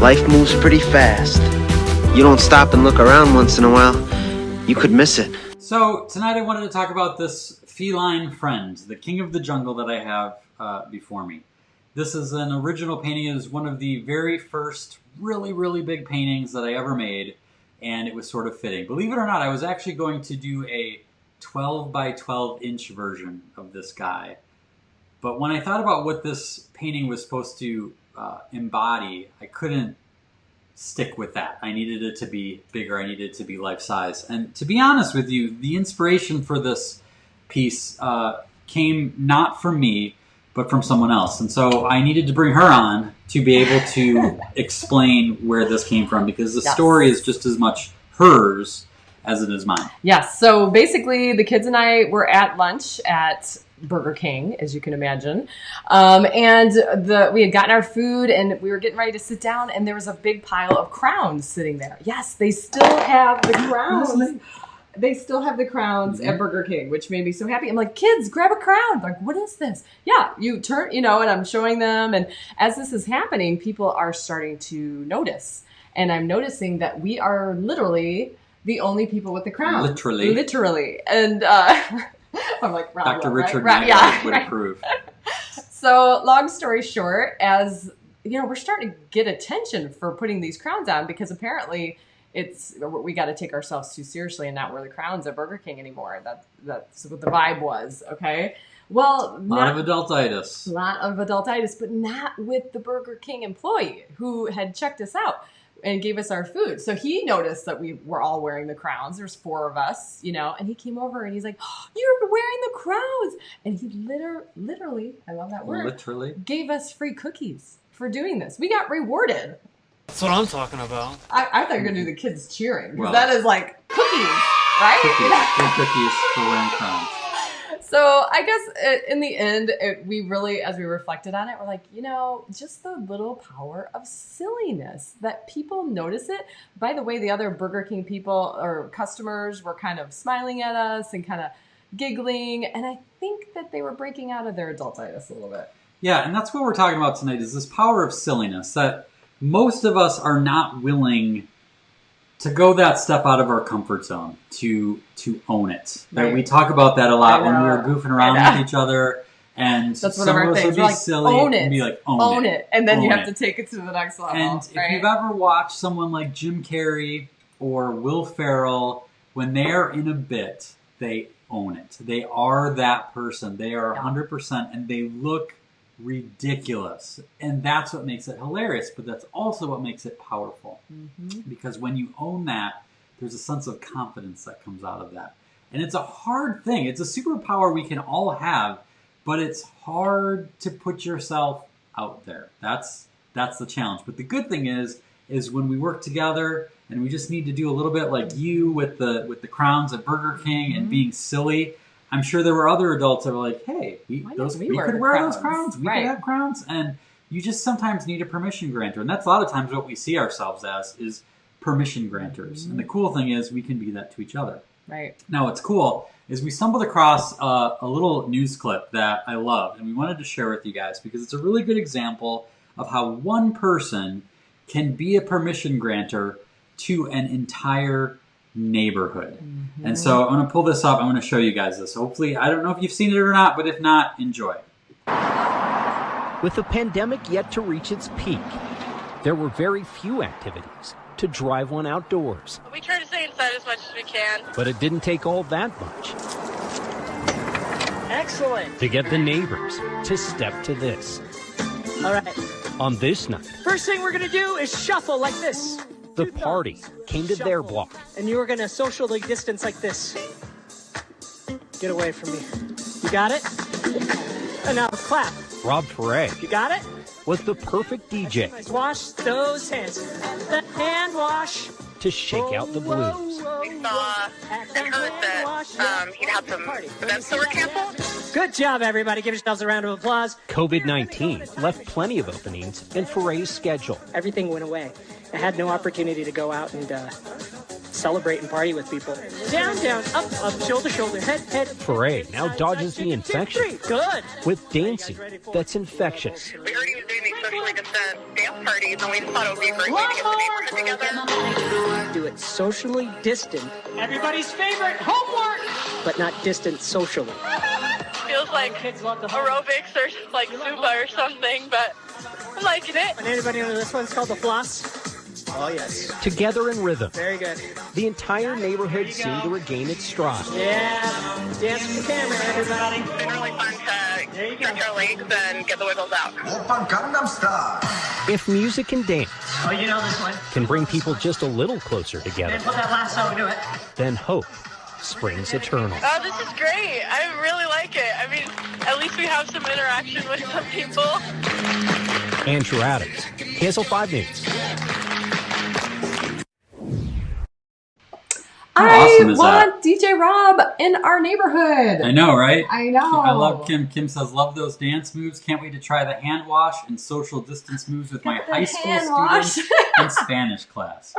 Life moves pretty fast. You don't stop and look around once in a while, you could miss it. So tonight I wanted to talk about this feline friend, the king of the jungle that I have before me. This is an original painting. It is one of the very first really big paintings that I ever made, and it was sort of fitting. Believe it or not, I was actually going to do a 12 by 12 inch version of this guy. But when I thought about what this painting was supposed to embody, I couldn't stick with that. I needed it to be bigger. I needed it to be life size. And to be honest with you, the inspiration for this piece came not from me, but from someone else. And so I needed to bring her on to be able to explain where this came from, because the story is just as much hers as it is mine. Yes. So basically, the kids and I were at lunch at Burger King, as you can imagine. And we had gotten our food and we were getting ready to sit down, and there was a big pile of crowns sitting there. Yes, they still have the crowns. They still have the crowns at Burger King, which made me so happy. I'm like, kids, grab a crown. They're like, what is this? Yeah, you turn, and I'm showing them. And as this is happening, people are starting to notice. And I'm noticing that we are literally the only people with the crown. Literally. And I'm like, Dr. Richard right? would approve. So long story short, as we're starting to get attention for putting these crowns on, because apparently we got to take ourselves too seriously and not wear the crowns at Burger King anymore. That's what the vibe was. Okay. Well, a lot of adultitis, but not with the Burger King employee who had checked us out and gave us our food. So he noticed that we were all wearing the crowns. There's 4 of us, and he came over and he's like, oh, you're wearing the crowns. And he literally, I love that word, gave us free cookies for doing this. We got rewarded. That's what I'm talking about. I thought you were going to do the kids cheering. Well, that is like cookies, right? Cookies for wearing crowns. So I guess in the end, we really, as we reflected on it, we're like, just the little power of silliness, that people notice it. By the way, the other Burger King people or customers were kind of smiling at us and kind of giggling. And I think that they were breaking out of their adultitis a little bit. Yeah, and that's what we're talking about tonight, is this power of silliness, that most of us are not willing to go that step out of our comfort zone, to own it. Right. We talk about that a lot when we were goofing around with each other, and that's one of our things. We're like, silly own it, and be like, own it, and then you have to take it to the next level. And if you've ever watched someone like Jim Carrey or Will Ferrell, when they are in a bit, they own it. They are that person. They are 100%, and they look ridiculous, and that's what makes it hilarious, but that's also what makes it powerful, because when you own that, there's a sense of confidence that comes out of that. And it's a hard thing. It's a superpower we can all have, but it's hard to put yourself out there. That's the challenge. But the good thing is when we work together, and we just need to do a little bit like you with the crowns at Burger King and being silly. I'm sure there were other adults that were like, hey, we could wear those crowns. We could have crowns. And you just sometimes need a permission granter. And that's a lot of times what we see ourselves as, is permission granters. And the cool thing is we can be that to each other. Right. Now, what's cool is we stumbled across a little news clip that I loved, and we wanted to share with you guys because it's a really good example of how one person can be a permission granter to an entire neighborhood. And so I'm going to pull this up. I'm going to show you guys this. Hopefully, I don't know if you've seen it or not, but if not, enjoy. With the pandemic yet to reach its peak, there were very few activities to drive one outdoors. We try to stay inside as much as we can. But it didn't take all that much. Excellent. To get the neighbors to step to this. All right. On this night, first thing we're going to do is shuffle like this. The party came to their block. And you are going to socially distance like this. Get away from me. You got it? And now clap. Rob Ferre. You got it? Was the perfect DJ. Wash those hands. The hand wash. To shake out the blues. We saw and heard that he'd had some events that were canceled. Good job, everybody. Give yourselves a round of applause. COVID-19 left plenty of openings in Ferre's schedule. Everything went away. I had no opportunity to go out and celebrate and party with people. Down, down, up, up, shoulder, shoulder, head, head. Ferre now dodges the infection. Good. With dancing that's infectious. We heard he was doing these socially distant dance parties, and we just thought it would be a great way to get the neighborhood together. Do it socially distant, Everybody's favorite homework. but not distant socially. Feels like aerobics or like Zumba or something, but I'm liking it. And anybody know this one's called the floss? Oh, yes. Together in rhythm, Very good. the entire neighborhood seemed to regain its stride. Yeah. Dance with the camera, everybody. It's been really fun to stretch our legs and get the wiggles out. If music and dance Oh, you know this one. can bring people just a little closer together, Put that lasso into it. then hope springs eternal. Oh, this is great. I really like it. I mean, at least we have some interaction with some people. Andrew Adams, KSL5 News. How I awesome is want DJ Rob in our neighborhood. I know, right? I know. I love Kim. Kim says, love those dance moves. Can't wait to try the hand wash and social distance moves with my The high school hand wash. students in Spanish class.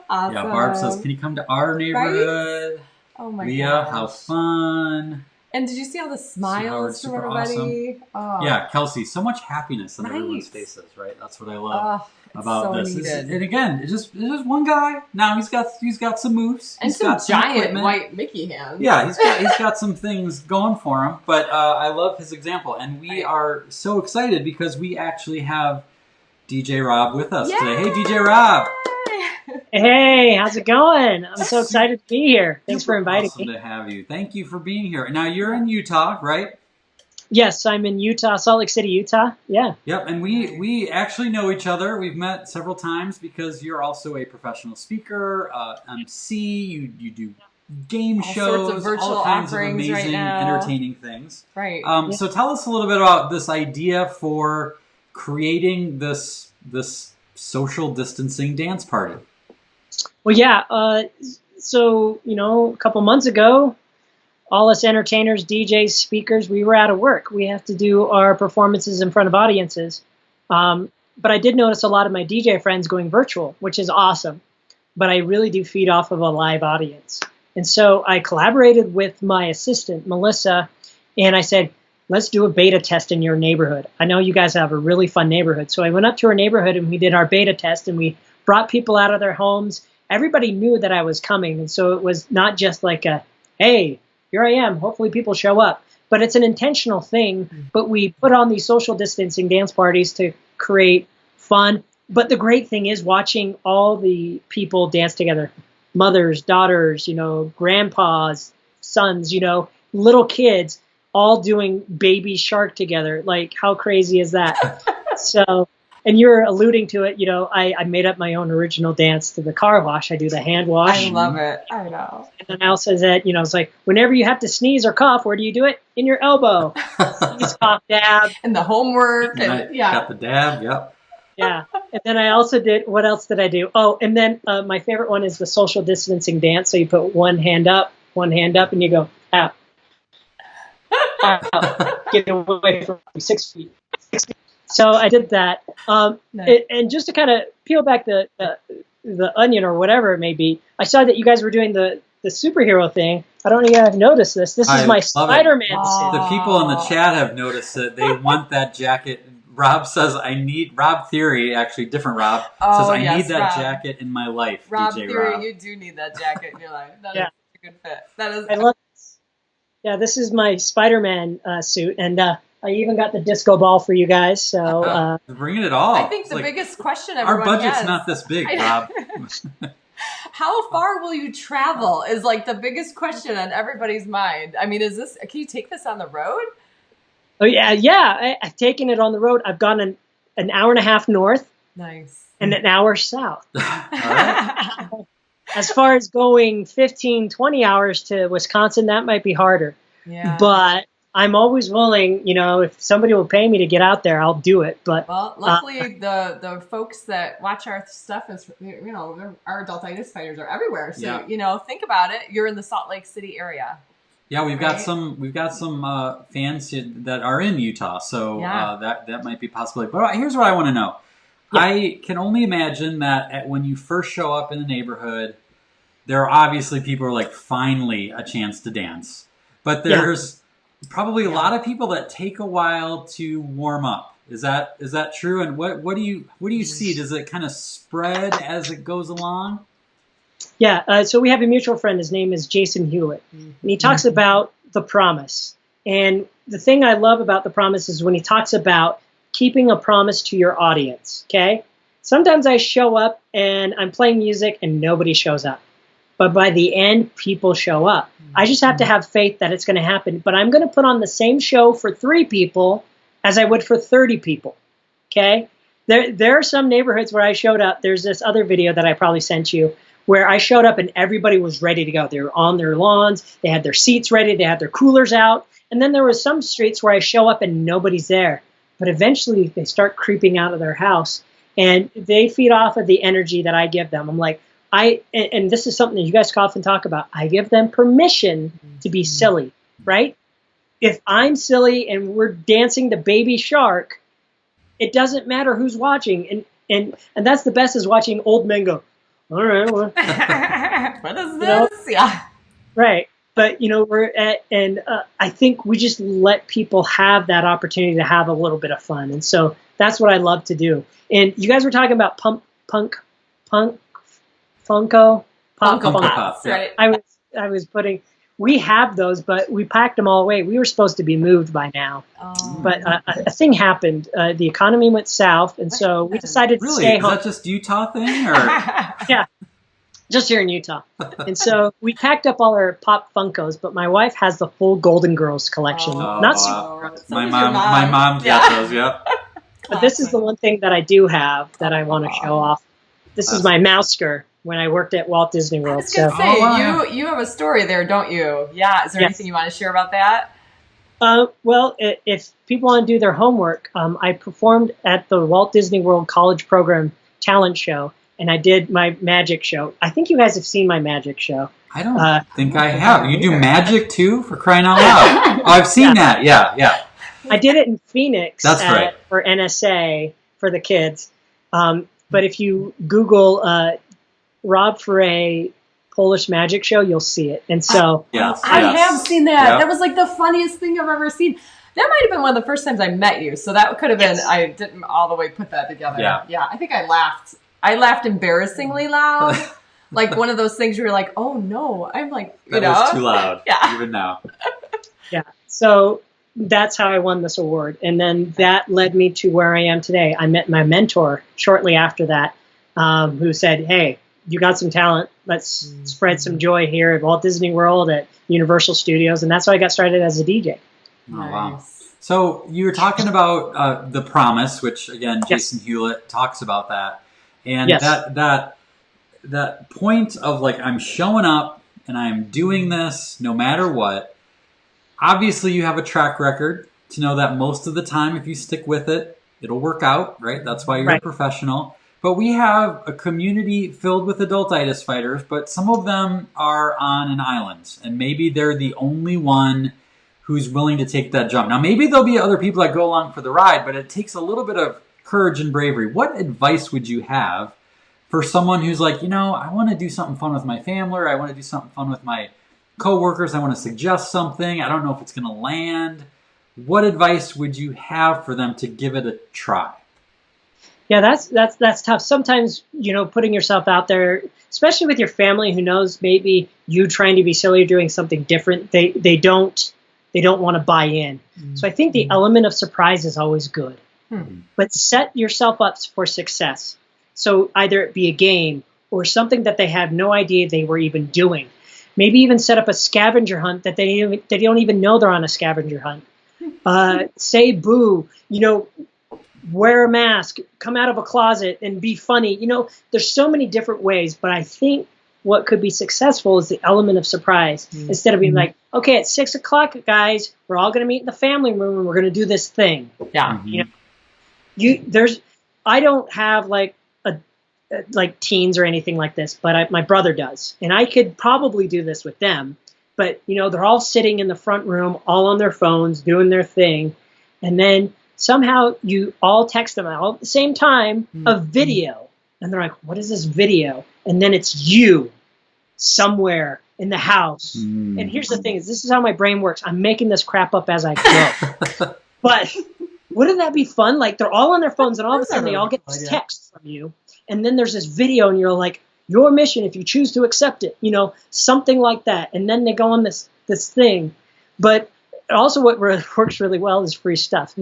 Awesome. Yeah, Barb says, can you come to our neighborhood? Oh my Leah, gosh. how fun. And did you see all the smiles from super everybody? Oh. Yeah, Kelsey, so much happiness on everyone's Nice. faces, right? That's what I love Oh, it's about so this. needed. And again, it's just one guy. Now he's got some moves. And He's some got giant equipment. white Mickey hands. Yeah, he's got some things going for him, but I love his example, and we are so excited because we actually have DJ Rob with us today. Hey, DJ Rob. Hey, how's it going? I'm so excited to be here. Thanks for Super inviting awesome me. to have you. Thank you for being here. Now you're in Utah, right? Yes, I'm in Utah, Salt Lake City, Utah. Yeah. Yep, and we actually know each other. We've met several times because you're also a professional speaker, MC. You do game All shows, sorts of virtual all kinds of offerings right amazing, now. entertaining things. Right. So tell us a little bit about this idea for creating this social distancing dance party. Well, yeah. So, a couple months ago, all us entertainers, DJs, speakers, we were out of work. We have to do our performances in front of audiences. But I did notice a lot of my DJ friends going virtual, which is awesome. But I really do feed off of a live audience. And so I collaborated with my assistant, Melissa, and I said, let's do a beta test in your neighborhood. I know you guys have a really fun neighborhood. So I went up to her neighborhood and we did our beta test and we brought people out of their homes. Everybody knew that I was coming. And so it was not just like hey, here I am. Hopefully people show up. But it's an intentional thing. But we put on these social distancing dance parties to create fun. But the great thing is watching all the people dance together. Mothers, daughters, grandpas, sons, little kids all doing Baby Shark together. Like, how crazy is that? So, and you're alluding to it, I made up my own original dance to the car wash. I do the hand wash. I love it. I know. And then I also said, it's like, whenever you have to sneeze or cough, where do you do it? In your elbow. Sneeze, cough, dab. And the homework. And, Got the dab, yep. Yeah. And then I also did, what else did I do? Oh, and then my favorite one is the social distancing dance. So you put one hand up, and you go, out. Out. Get away from 6 feet. 6 feet. So I did that. Nice. And just to kind of peel back the onion or whatever it may be, I saw that you guys were doing the superhero thing. I don't know if you have noticed this. This is I my love it. Spider-Man suit. The people in the chat have noticed that they want that jacket. Rob says, Rob Theory, actually different Rob, says, I need that Rob. jacket in my life, Rob DJ Theory, Rob. you do need that jacket in your life. That Yeah. is a good fit. That is. I love this. Yeah, this is my Spider-Man suit, and I even got the disco ball for you guys. So Bringing it all. I think It's the like, biggest question our everyone budget's has. not this big, I know. Rob. How far will you travel is like the biggest question on everybody's mind. I mean, can you take this on the road? oh yeah, I've taken it on the road. I've gone an hour and a half north Nice. and an hour south. All right. As far as going 15, 20 hours to Wisconsin, that might be harder. Yeah. But I'm always willing, if somebody will pay me to get out there, I'll do it. But Well, luckily the folks that watch our stuff is, our adultitis fighters are everywhere. So, Yeah. Think about it. You're in the Salt Lake City area. Yeah, we've got Right? some fans that are in Utah, so Yeah. that might be a possibility. But here's what I want to know. Yeah. I can only imagine that when you first show up in the neighborhood, there are obviously people who are like, finally a chance to dance. But there's probably a lot of people that take a while to warm up. Is that true? And what do you see? Does it kind of spread as it goes along? Yeah, so we have a mutual friend. His name is Jason Hewlett. And he talks about the promise. And the thing I love about the promise is when he talks about keeping a promise to your audience, okay? Sometimes I show up and I'm playing music and nobody shows up. But by the end, people show up. I just have to have faith that it's going to happen. But I'm going to put on the same show for 3 people as I would for 30 people, okay? There are some neighborhoods where I showed up. There's this other video that I probably sent you where I showed up and everybody was ready to go. They were on their lawns. They had their seats ready. They had their coolers out. And then there were some streets where I show up and nobody's there. But eventually they start creeping out of their house and they feed off of the energy that I give them. I'm like, and this is something that you guys often talk about. I give them permission to be silly, right? If I'm silly and we're dancing to Baby Shark, it doesn't matter who's watching. And that's the best, is watching old men go, all right, well, what is this? Yeah. Right. But, we're at, and I think we just let people have that opportunity to have a little bit of fun. And so that's what I love to do. And you guys were talking about Funko Pops, right? I was putting, we have those, but we packed them all away. We were supposed to be moved by now. Oh. But a thing happened. The economy went south, and so we decided to stay home. Is that just Utah thing? Or? Yeah, just here in Utah. And so we packed up all our Pop Funkos, but my wife has the full Golden Girls collection. Not super. My mom's got those, yeah. But this is the one thing that I do have that I want to show off. This is my Mousker when I worked at Walt Disney World. I was going to say, you have a story there, don't you? Yeah. Is there anything you want to share about that? Well, if people want to do their homework, I performed at the Walt Disney World College Program talent show, and I did my magic show. I think you guys have seen my magic show. I don't think I have. You do magic too, for crying out loud? Oh, I've seen that. Yeah. I did it in Phoenix. That's right. For NSA for the kids. But if you Google Rob Ferre Polish magic show, you'll see it. And so I have seen that. Yep. That was like the funniest thing I've ever seen. That might have been one of the first times I met you. So that could have been, I didn't all the way put that together. Yeah. I think I laughed. I laughed embarrassingly loud. Like one of those things where you're like, oh no. I'm like, that was too loud. Yeah. Even now. Yeah. So that's how I won this award. And then that led me to where I am today. I met my mentor shortly after that, who said, hey, you got some talent. Let's spread some joy here at Walt Disney World, at Universal Studios. And that's how I got started as a DJ. Oh, wow. So you were talking about The Promise, which, again, Jason Hewlett talks about that. And that point of, like, I'm showing up and I'm doing this no matter what. Obviously, you have a track record to know that most of the time, if you stick with it, it'll work out, right? That's why you're a professional. But we have a community filled with adultitis fighters, but some of them are on an island, and maybe they're the only one who's willing to take that jump. Now, maybe there'll be other people that go along for the ride, but it takes a little bit of courage and bravery. What advice would you have for someone who's like, I want to do something fun with my family, or I want to do something fun with my coworkers, I want to suggest something, I don't know if it's going to land. What advice would you have for them to give it a try? Yeah, that's tough. Sometimes, putting yourself out there, especially with your family who knows maybe you trying to be silly or doing something different, they don't want to buy in. So I think the element of surprise is always good. But set yourself up for success. So either it be a game or something that they have no idea they were even doing. Maybe even set up a scavenger hunt that they don't even know they're on a scavenger hunt. Say boo, wear a mask, come out of a closet and be funny. There's so many different ways, but I think what could be successful is the element of surprise. Instead of being like, okay, at 6 o'clock, guys, we're all going to meet in the family room and we're going to do this thing. Yeah. I don't have like teens or anything like this, but my brother does. And I could probably do this with them, but they're all sitting in the front room, all on their phones, doing their thing. And then somehow you all text them all at the same time a video. And they're like, what is this video? And then it's you somewhere in the house. And here's the thing, is this is how my brain works. I'm making this crap up as I go. But wouldn't that be fun? Like they're all on their phones and all of a sudden they all get this text from you. And then there's this video and you're like, your mission if you choose to accept it, something like that. And then they go on this thing. But also what works really well is free stuff.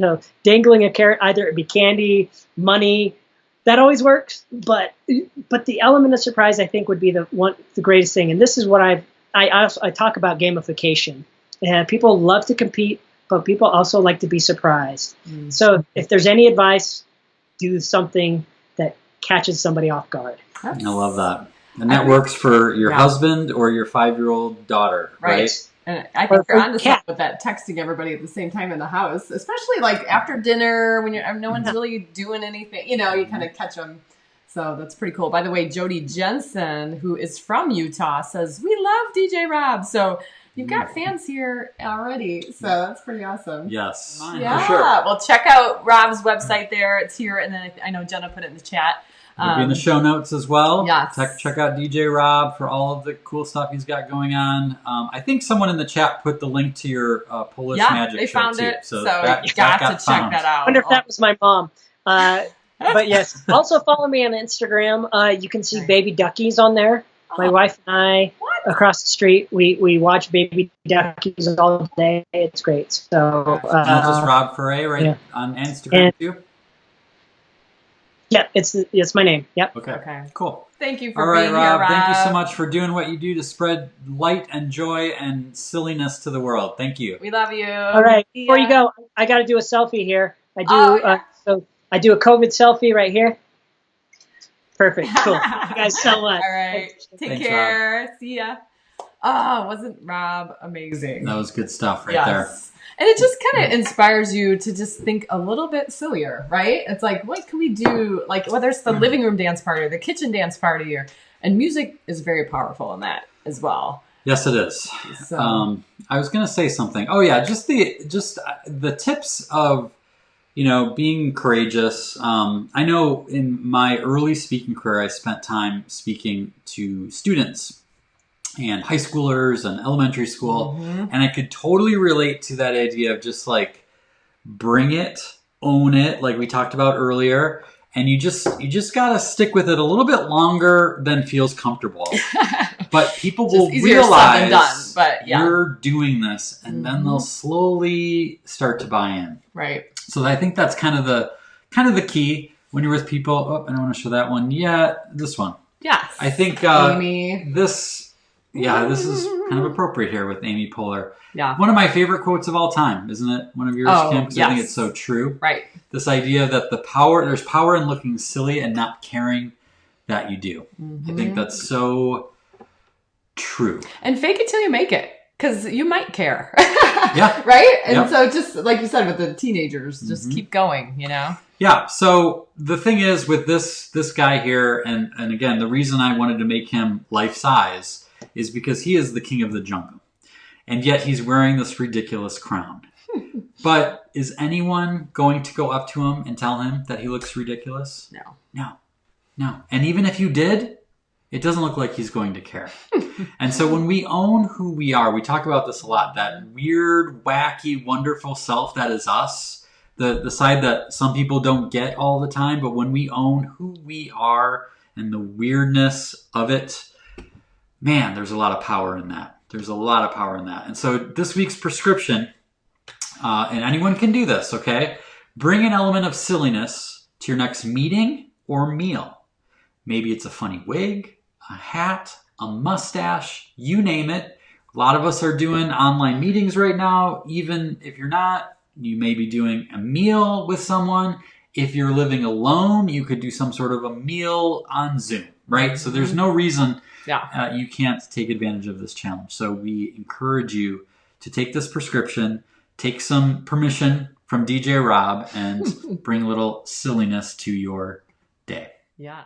Dangling a carrot, either it be candy, money, that always works. But the element of surprise, I think, would be the greatest thing. And this is what I talk about gamification. And people love to compete, but people also like to be surprised. So if there's any advice, do something that catches somebody off guard. I love that. And that works for your husband or your 5-year-old daughter, right? And I think you're onto something with that, texting everybody at the same time in the house, especially like after dinner when no one's really doing anything. You kind of catch them. So that's pretty cool. By the way, Jody Jensen, who is from Utah, says, we love DJ Rob. So you've got fans here already. So that's pretty awesome. Yes. Yeah. For sure. Well, check out Rob's website there. It's here. And then I know Jenna put it in the chat. It'll be in the show notes as well. Yes. Check out DJ Rob for all of the cool stuff he's got going on. I think someone in the chat put the link to your Polish magic they show found too. it. So you that got got to check that out. I wonder if that was my mom. But yes, also follow me on Instagram. You can see baby duckies on there. My wife and I, across the street, we watch baby duckies all day. It's great. So just Rob Ferre on Instagram too. Yeah, it's my name. Yep. Okay. Cool. Thank you for being Rob. here, Rob. Thank you so much for doing what you do to spread light and joy and silliness to the world. Thank you. We love you. All right. Before you go, I got to do a selfie here. I do. So I do a COVID selfie right here. Perfect. Cool. Thank you guys so much. All right. Take care. Rob. See ya. Oh, wasn't Rob amazing? That was good stuff right there. And it just kind of inspires you to just think a little bit sillier, right? It's like, what can we do? Like, whether it's the living room dance party or the kitchen dance party, and music is very powerful in that as well. Yes, it is. So. I was going to say something. Oh yeah, just the tips of being courageous. I know in my early speaking career, I spent time speaking to students and high schoolers and elementary school. And I could totally relate to that idea of just like, bring it, own it, like we talked about earlier. And you just got to stick with it a little bit longer than feels comfortable. But people will realize you're doing this, and then they'll slowly start to buy in. Right. So I think that's kind of the key when you're with people. Oh, I don't want to show that one yet. This one. Yes. I think Amy. this is kind of appropriate here with Amy Poehler. Yeah. One of my favorite quotes of all time, isn't it? One of yours, Kim? Because I think it's so true. Right. This idea that there's power in looking silly and not caring that you do. I think that's so true. And fake it till you make it, because you might care. Yeah. Right? And so just like you said with the teenagers, just keep going, Yeah. So the thing is with this guy here, and again, the reason I wanted to make him life size is because he is the king of the jungle. And yet he's wearing this ridiculous crown. But is anyone going to go up to him and tell him that he looks ridiculous? No. And even if you did, it doesn't look like he's going to care. And so when we own who we are, we talk about this a lot, that weird, wacky, wonderful self that is us, the side that some people don't get all the time, but when we own who we are and the weirdness of it, man, there's a lot of power in that. And so this week's prescription, and anyone can do this, okay? Bring an element of silliness to your next meeting or meal. Maybe it's a funny wig, a hat, a mustache, you name it. A lot of us are doing online meetings right now. Even if you're not, you may be doing a meal with someone. If you're living alone, you could do some sort of a meal on Zoom, right? So there's no reason you can't take advantage of this challenge. So we encourage you to take this prescription, take some permission from DJ Rob, and bring a little silliness to your day. Yes.